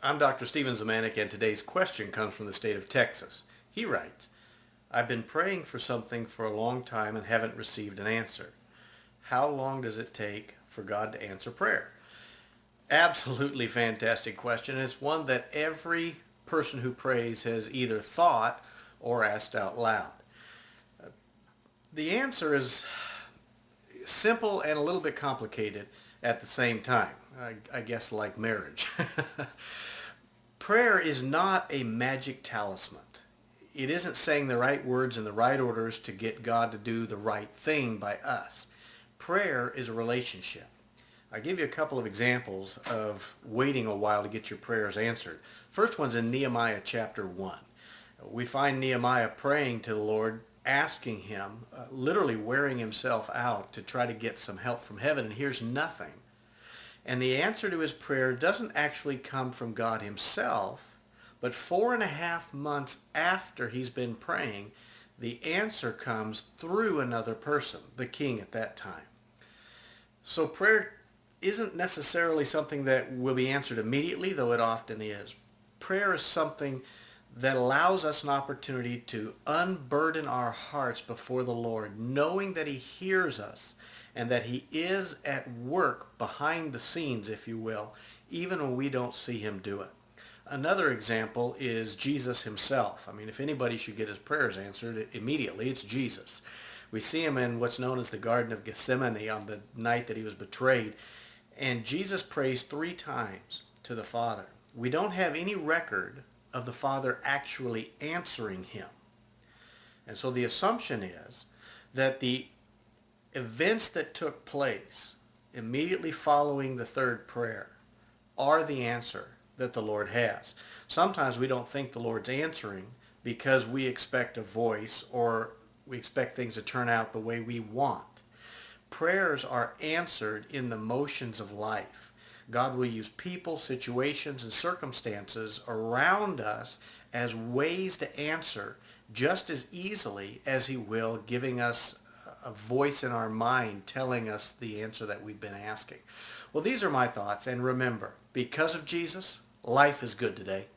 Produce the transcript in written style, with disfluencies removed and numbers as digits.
I'm Dr. Steven Zemanek, and today's question comes from the state of Texas. He writes, I've been praying for something for a long time and haven't received an answer. How long does it take for God to answer prayer? Absolutely fantastic question. It's one that every person who prays has either thought or asked out loud. The answer is simple and a little bit complicated at the same time. I guess like marriage. Prayer is not a magic talisman. It isn't saying the right words in the right orders to get God to do the right thing by us. Prayer is a relationship. I'll give you a couple of examples of waiting a while to get your prayers answered. First one's in Nehemiah chapter 1. We find Nehemiah praying to the Lord, asking him, literally wearing himself out to try to get some help from heaven, and hears nothing. And the answer to his prayer doesn't actually come from God himself, but 4.5 months after he's been praying, the answer comes through another person, the king at that time. So prayer isn't necessarily something that will be answered immediately, though it often is. Prayer is something that allows us an opportunity to unburden our hearts before the Lord, knowing that he hears us and that he is at work behind the scenes, if you will, even when we don't see him do it. Another example is Jesus himself. I mean, if anybody should get his prayers answered immediately, it's Jesus. We see him in what's known as the Garden of Gethsemane on the night that he was betrayed. And Jesus prays 3 times to the Father. We don't have any record of the Father actually answering him. And so the assumption is that the events that took place immediately following the third prayer are the answer that the Lord has. Sometimes we don't think the Lord's answering because we expect a voice or we expect things to turn out the way we want. Prayers are answered in the motions of life. God will use people, situations, and circumstances around us as ways to answer just as easily as he will giving us a voice in our mind telling us the answer that we've been asking. Well, these are my thoughts, and remember, because of Jesus, life is good today.